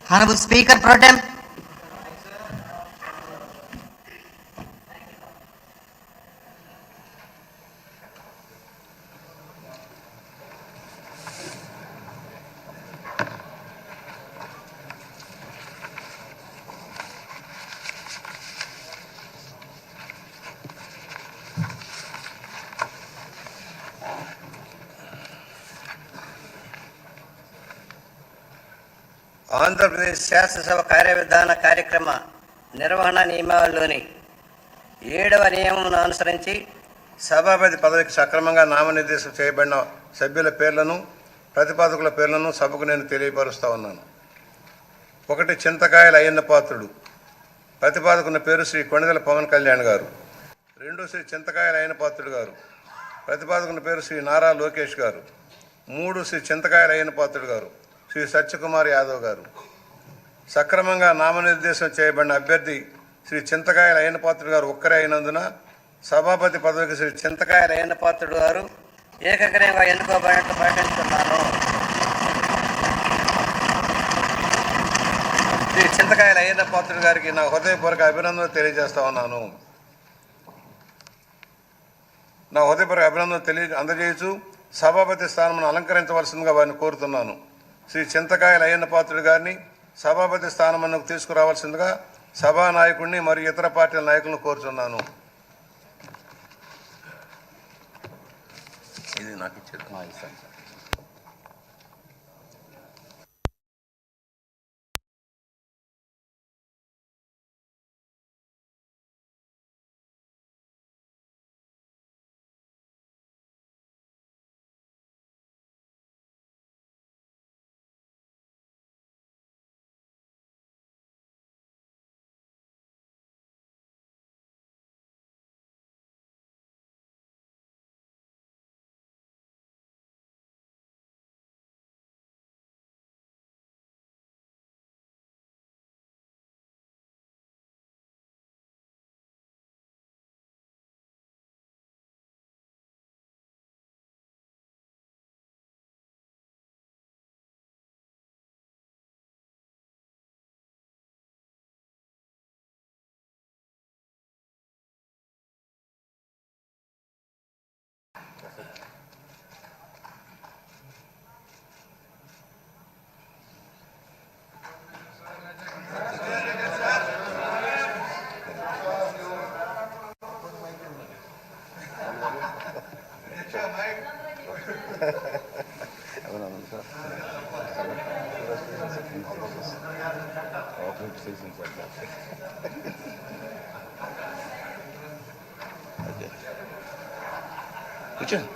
Honorable Speaker Pro Tem. Andhra Pradesh శాసనసభ కార్యవిధాన కార్యక్రమ నిర్వహణ నియమావళిలోని 7వ నియమమును అనుసరించి సభాపతి పదవికి సక్రమంగా నామనిర్దేశం చేయబడిన సభ్యుల పేర్లను ప్రతిపాదకుల పేర్లను సభకు నేను తెలియపరుస్తూ ఉన్నాను. 1 చింతకాయల అయ్యన్న పాత్రుడు. ప్రతిపాదకున్న పేరు శ్రీ కొణిదెల పవన్ కళ్యాణ్ గారు. 2 శ్రీ చింతకాయల అయ్యన్న పాత్రుడు గారు. ప్రతిపాదకున్న పేరు శ్రీ నారా లోకేష్ గారు. 3 శ్రీ చింతకాయల అయ్యన్న పాత్రుడు గారు శ్రీ సత్యకుమార్ యాదవ్ గారు. సక్రమంగా నామనిర్దేశం చేయబడిన అభ్యర్థి శ్రీ చింతకాయల అయ్యన్న పాత్రుడు గారు ఒక్కరే అయినందున సభాపతి పదవికి శ్రీ చింతకాయల అయ్యన్న పాత్రుడు గారు ఏకగ్రీవంగా ఎన్నుకోబడినట్లు ప్రకటిస్తున్నాను. శ్రీ చింతకాయల అయ్యన్న పాత్రుడు గారికి నా హృదయపూర్వక అభినందనలు తెలియజేస్తా ఉన్నాను. నా హృదయపూర్వక అభినందనలు అందజేయచ్చు సభాపతి స్థానమును అలంకరించవలసిందిగా వారిని కోరుతున్నాను. శ్రీ చింతకాయల అయ్యన్న పాత్రుడు గారిని సభాపతి స్థానమునకు తీసుకురావాల్సిందిగా సభా నాయకుడిని మరియు ఇతర పార్టీల నాయకులను కోరుతున్నాను. ఇది నాకు ఇచ్చేది. కూర్చోండి.